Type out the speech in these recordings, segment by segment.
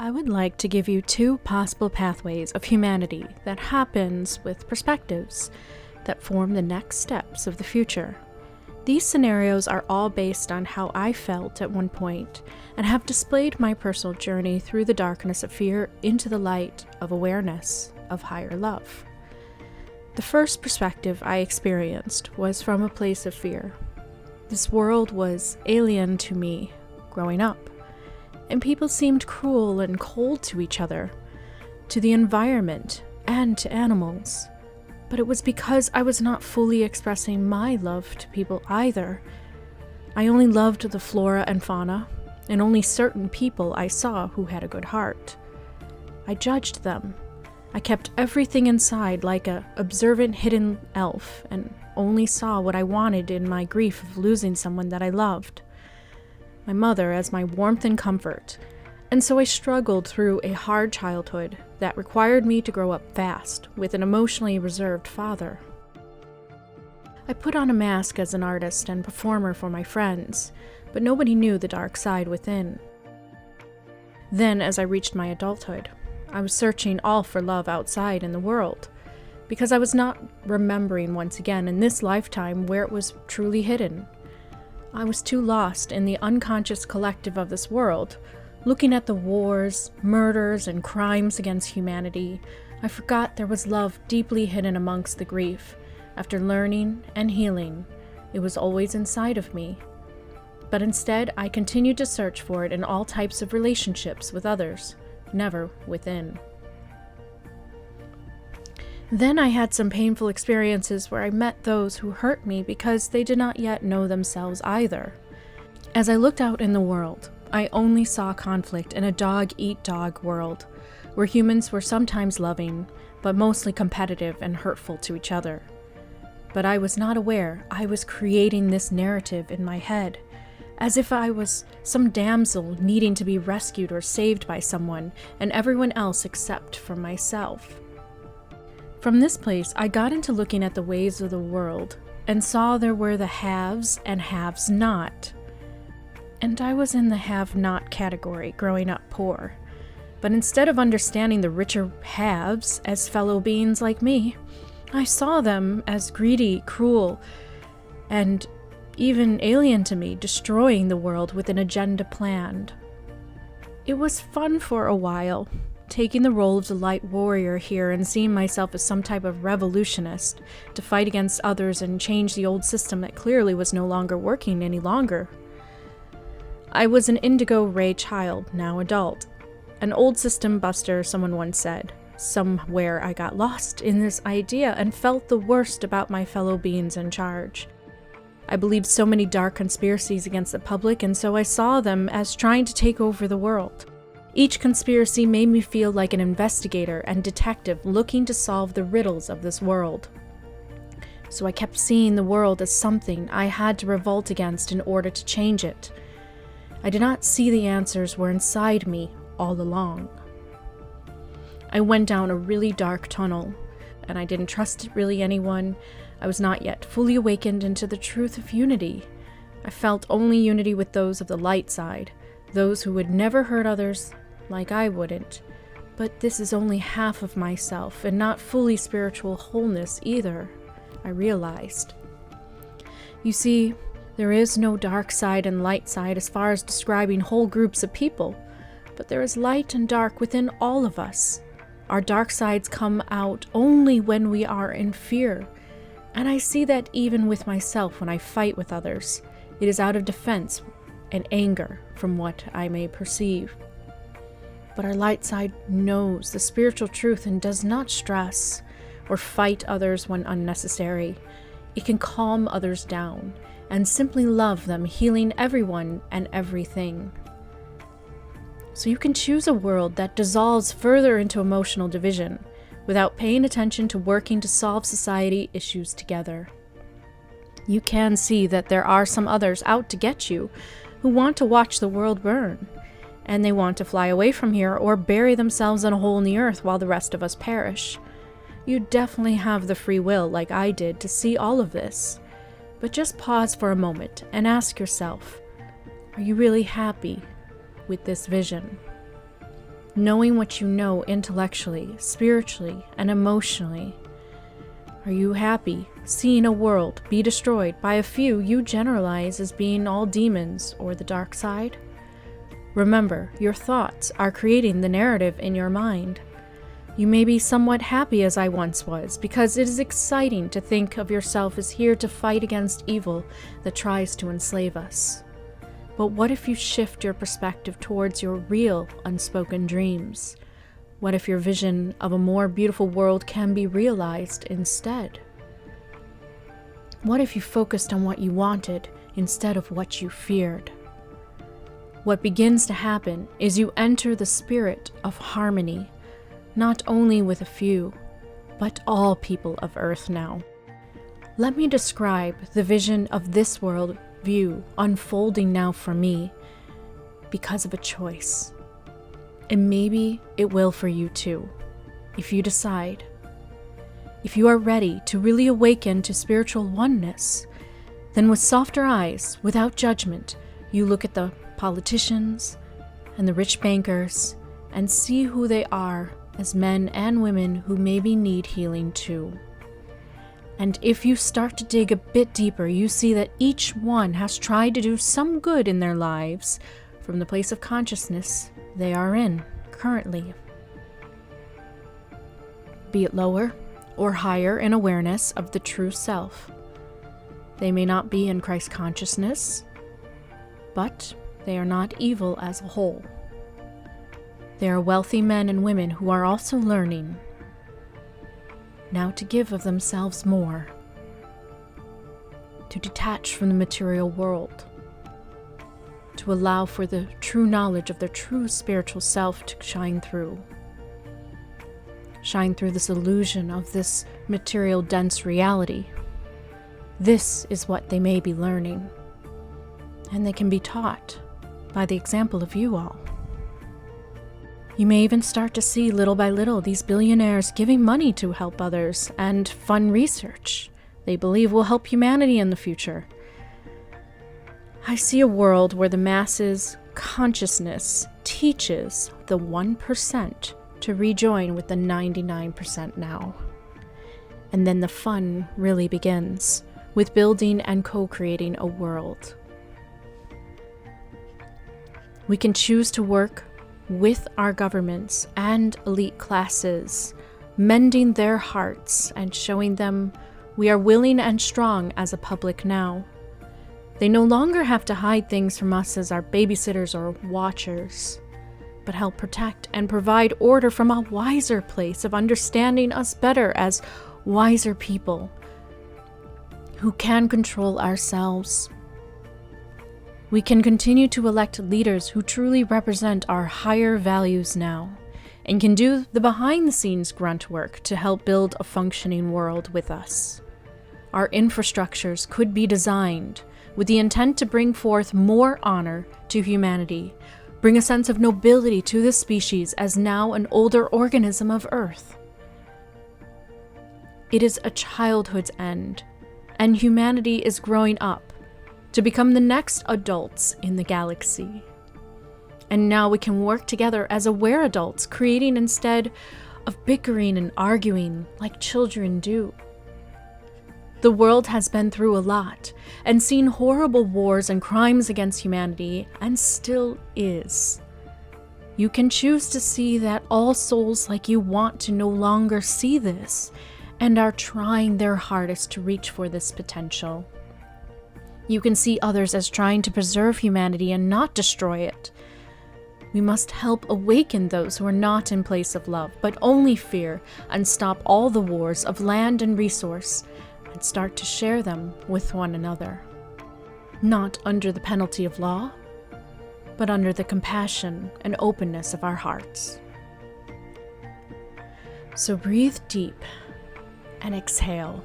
I would like to give you two possible pathways of humanity that happens with perspectives that form the next steps of the future. These scenarios are all based on how I felt at one point and have displayed my personal journey through the darkness of fear into the light of awareness of higher love. The first perspective I experienced was from a place of fear. This world was alien to me growing up, and people seemed cruel and cold to each other, to the environment, and to animals. But it was because I was not fully expressing my love to people either. I only loved the flora and fauna, and only certain people I saw who had a good heart. I judged them. I kept everything inside like a observant hidden elf, and only saw what I wanted in my grief of losing someone that I loved. My mother as my warmth and comfort, and so I struggled through a hard childhood that required me to grow up fast with an emotionally reserved father. I put on a mask as an artist and performer for my friends, but nobody knew the dark side within. Then, as I reached my adulthood, I was searching all for love outside in the world, because I was not remembering once again in this lifetime where it was truly hidden. I was too lost in the unconscious collective of this world, looking at the wars, murders, and crimes against humanity. I forgot there was love deeply hidden amongst the grief. After learning and healing, it was always inside of me. But instead, I continued to search for it in all types of relationships with others, never within. Then I had some painful experiences where I met those who hurt me because they did not yet know themselves either. As I looked out in the world, I only saw conflict in a dog-eat-dog world, where humans were sometimes loving, but mostly competitive and hurtful to each other. But I was not aware I was creating this narrative in my head, as if I was some damsel needing to be rescued or saved by someone, and everyone else except for myself. From this place, I got into looking at the ways of the world, and saw there were the haves and haves not. And I was in the have-not category growing up poor. But instead of understanding the richer haves as fellow beings like me, I saw them as greedy, cruel, and even alien to me, destroying the world with an agenda planned. It was fun for a while, taking the role of the light warrior here and seeing myself as some type of revolutionist to fight against others and change the old system that clearly was no longer working any longer. I was an indigo ray child, now adult. An old system buster, someone once said. Somewhere I got lost in this idea and felt the worst about my fellow beings in charge. I believed so many dark conspiracies against the public, and so I saw them as trying to take over the world. Each conspiracy made me feel like an investigator and detective looking to solve the riddles of this world. So I kept seeing the world as something I had to revolt against in order to change it. I did not see the answers were inside me all along. I went down a really dark tunnel, and I didn't trust really anyone. I was not yet fully awakened into the truth of unity. I felt only unity with those of the light side, those who would never hurt others like I wouldn't. But this is only half of myself, and not fully spiritual wholeness either, I realized. You see, there is no dark side and light side as far as describing whole groups of people, but there is light and dark within all of us. Our dark sides come out only when we are in fear, and I see that even with myself when I fight with others. It is out of defense and anger from what I may perceive. But our light side knows the spiritual truth and does not stress or fight others when unnecessary. It can calm others down and simply love them, healing everyone and everything. So you can choose a world that dissolves further into emotional division without paying attention to working to solve society issues together. You can see that there are some others out to get you who want to watch the world burn, and they want to fly away from here or bury themselves in a hole in the earth while the rest of us perish. You definitely have the free will, like I did, to see all of this. But just pause for a moment and ask yourself, are you really happy with this vision? knowing what you know intellectually, spiritually, and emotionally? Are you happy seeing a world be destroyed by a few you generalize as being all demons or the dark side? Remember, your thoughts are creating the narrative in your mind. You may be somewhat happy as I once was, because it is exciting to think of yourself as here to fight against evil that tries to enslave us. But what if you shift your perspective towards your real unspoken dreams? What if your vision of a more beautiful world can be realized instead? What if you focused on what you wanted instead of what you feared? What begins to happen is you enter the spirit of harmony, not only with a few, but all people of Earth now. Let me describe the vision of this world view unfolding now for me because of a choice. And maybe it will for you too, if you decide. If you are ready to really awaken to spiritual oneness, then with softer eyes, without judgment, you look at the politicians and the rich bankers and see who they are as men and women who maybe need healing too. And if you start to dig a bit deeper, you see that each one has tried to do some good in their lives from the place of consciousness they are in currently. Be it lower or higher in awareness of the true self. They may not be in Christ consciousness, but they are not evil as a whole. They are wealthy men and women who are also learning now to give of themselves more, to detach from the material world, to allow for the true knowledge of their true spiritual self to shine through this illusion of this material dense reality. This is what they may be learning, and they can be taught by the example of you all. You may even start to see little by little these billionaires giving money to help others and fund research they believe will help humanity in the future. I see a world where the masses' consciousness teaches the 1% to rejoin with the 99% now. And then the fun really begins with building and co-creating a world. We can choose to work with our governments and elite classes, mending their hearts and showing them we are willing and strong as a public now. They no longer have to hide things from us as our babysitters or watchers, but help protect and provide order from a wiser place of understanding us better as wiser people who can control ourselves. We can continue to elect leaders who truly represent our higher values now, and can do the behind-the-scenes grunt work to help build a functioning world with us. Our infrastructures could be designed with the intent to bring forth more honor to humanity, bring a sense of nobility to the species as now an older organism of Earth. It is a childhood's end, and humanity is growing up to become the next adults in the galaxy. And now we can work together as aware adults, creating instead of bickering and arguing like children do. The world has been through a lot and seen horrible wars and crimes against humanity, and still is. You can choose to see that all souls like you want to no longer see this and are trying their hardest to reach for this potential. You can see others as trying to preserve humanity and not destroy it. We must help awaken those who are not in place of love, but only fear, and stop all the wars of land and resource, and start to share them with one another. Not under the penalty of law, but under the compassion and openness of our hearts. So breathe deep and exhale.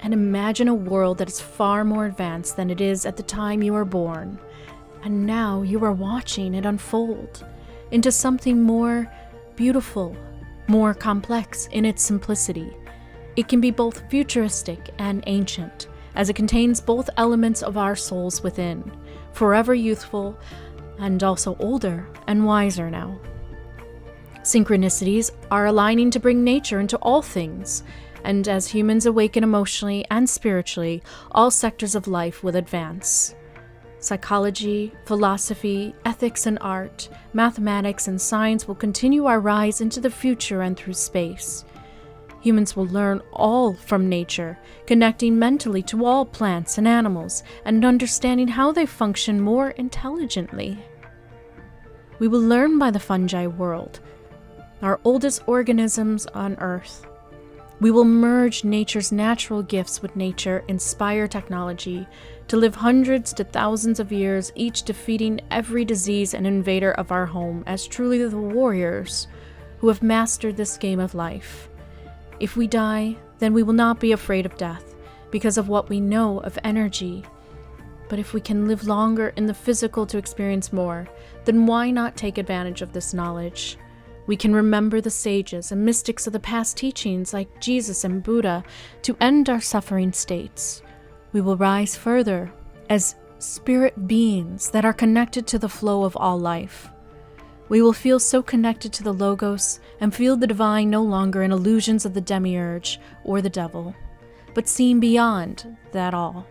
And imagine a world that is far more advanced than it is at the time you were born. And now you are watching it unfold into something more beautiful, more complex in its simplicity. It can be both futuristic and ancient, as it contains both elements of our souls within, forever youthful and also older and wiser now. Synchronicities are aligning to bring nature into all things, and as humans awaken emotionally and spiritually, all sectors of life will advance. Psychology, philosophy, ethics and art, mathematics and science will continue our rise into the future and through space. Humans will learn all from nature, connecting mentally to all plants and animals, and understanding how they function more intelligently. We will learn by the fungi world, our oldest organisms on Earth. We will merge nature's natural gifts with nature-inspired technology to live hundreds to thousands of years, each defeating every disease and invader of our home as truly the warriors who have mastered this game of life. If we die, then we will not be afraid of death because of what we know of energy. But if we can live longer in the physical to experience more, then why not take advantage of this knowledge? We can remember the sages and mystics of the past teachings like Jesus and Buddha to end our suffering states. We will rise further as spirit beings that are connected to the flow of all life. We will feel so connected to the Logos and feel the divine no longer in illusions of the demiurge or the devil, but seeing beyond that all,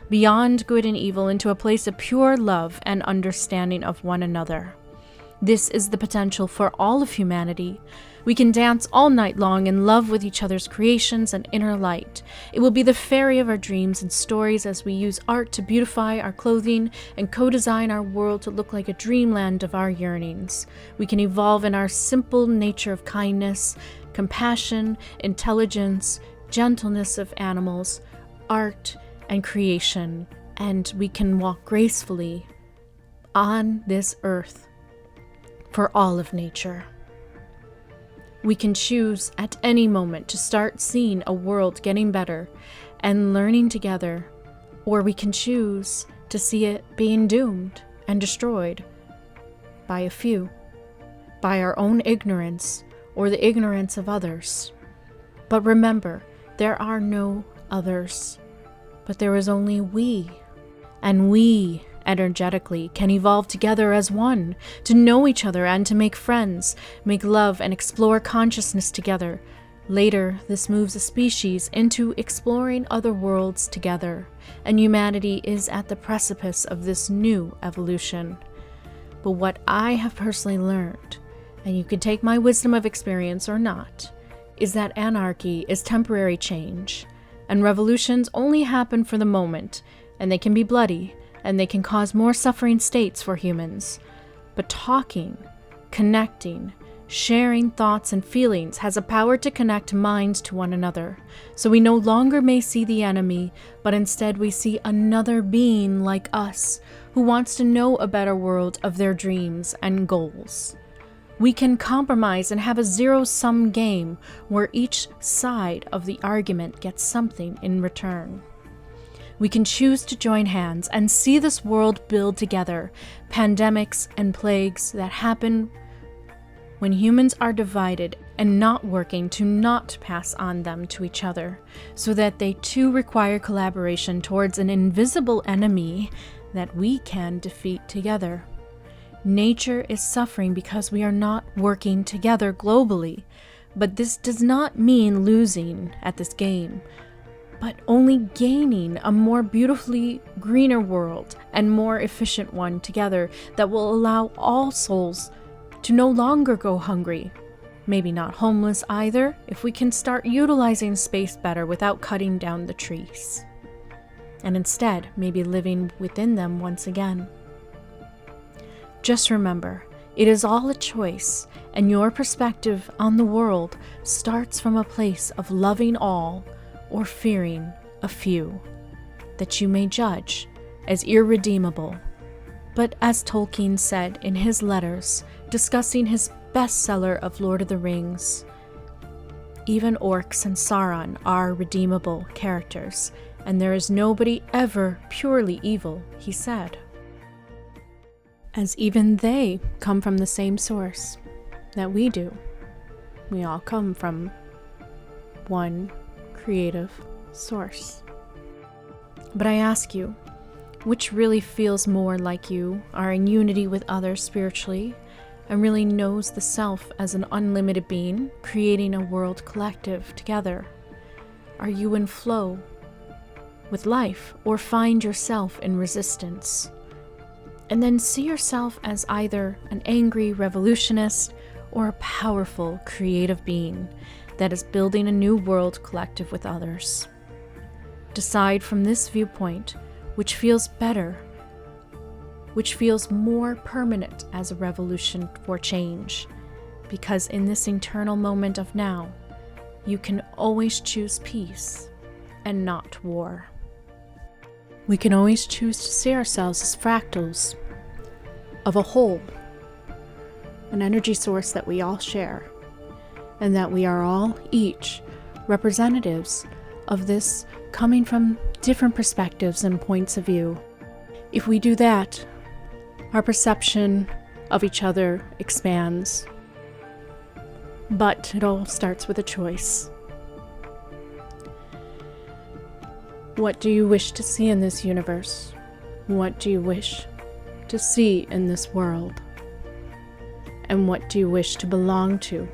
beyond good and evil into a place of pure love and understanding of one another. This is the potential for all of humanity. We can dance all night long in love with each other's creations and inner light. It will be the fairy of our dreams and stories as we use art to beautify our clothing and co-design our world to look like a dreamland of our yearnings. We can evolve in our simple nature of kindness, compassion, intelligence, gentleness of animals, art, and creation, and we can walk gracefully on this earth for all of nature. We can choose at any moment to start seeing a world getting better and learning together, or we can choose to see it being doomed and destroyed by a few, by our own ignorance or the ignorance of others. But remember, there are no others, but there is only we, and we energetically can evolve together as one, to know each other and to make friends, make love and explore consciousness together. Later, this moves a species into exploring other worlds together, and humanity is at the precipice of this new evolution. But what I have personally learned, and you can take my wisdom of experience or not, is that anarchy is temporary change, and revolutions only happen for the moment, and they can be bloody, and they can cause more suffering states for humans. But talking, connecting, sharing thoughts and feelings has a power to connect minds to one another. So we no longer may see the enemy, but instead we see another being like us, who wants to know a better world of their dreams and goals. We can compromise and have a zero-sum game where each side of the argument gets something in return. We can choose to join hands and see this world build together, pandemics and plagues that happen when humans are divided and not working to not pass on them to each other, so that they too require collaboration towards an invisible enemy that we can defeat together. Nature is suffering because we are not working together globally, but this does not mean losing at this game, but only gaining a more beautifully greener world and more efficient one together that will allow all souls to no longer go hungry. Maybe not homeless either, if we can start utilizing space better without cutting down the trees. And instead, maybe living within them once again. Just remember, it is all a choice, and your perspective on the world starts from a place of loving all or fearing a few, that you may judge as irredeemable. But as Tolkien said in his letters, discussing his bestseller of Lord of the Rings, even orcs and Sauron are redeemable characters, and there is nobody ever purely evil, he said, as even they come from the same source that we do. We all come from one creative source. But I ask you, which really feels more like you are in unity with others spiritually, and really knows the self as an unlimited being, creating a world collective together? Are you in flow with life, or find yourself in resistance? And then see yourself as either an angry revolutionist or a powerful creative being that is building a new world collective with others. Decide from this viewpoint which feels better, which feels more permanent as a revolution for change, because in this eternal moment of now, you can always choose peace and not war. We can always choose to see ourselves as fractals of a whole, an energy source that we all share, and that we are all each representatives of this coming from different perspectives and points of view. If we do that, our perception of each other expands. But it all starts with a choice. What do you wish to see in this universe? What do you wish to see in this world? And what do you wish to belong to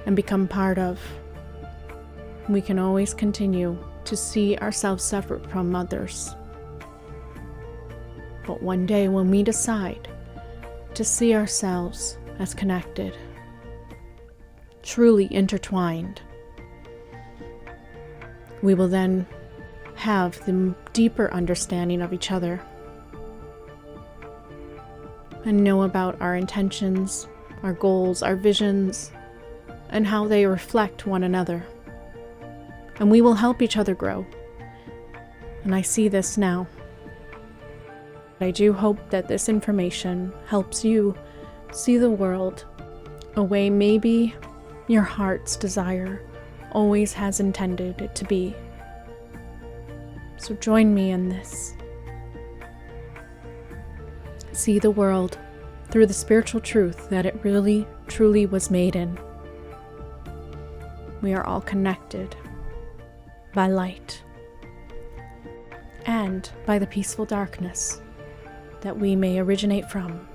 and become part of? We can always continue to see ourselves separate from others. But one day when we decide to see ourselves as connected, truly intertwined, we will then have the deeper understanding of each other and know about our intentions, our goals, our visions, and how they reflect one another. And we will help each other grow. And I see this now. I do hope that this information helps you see the world a way maybe your heart's desire always has intended it to be. So join me in this. See the world through the spiritual truth that it really, truly was made in. We are all connected by light and by the peaceful darkness that we may originate from.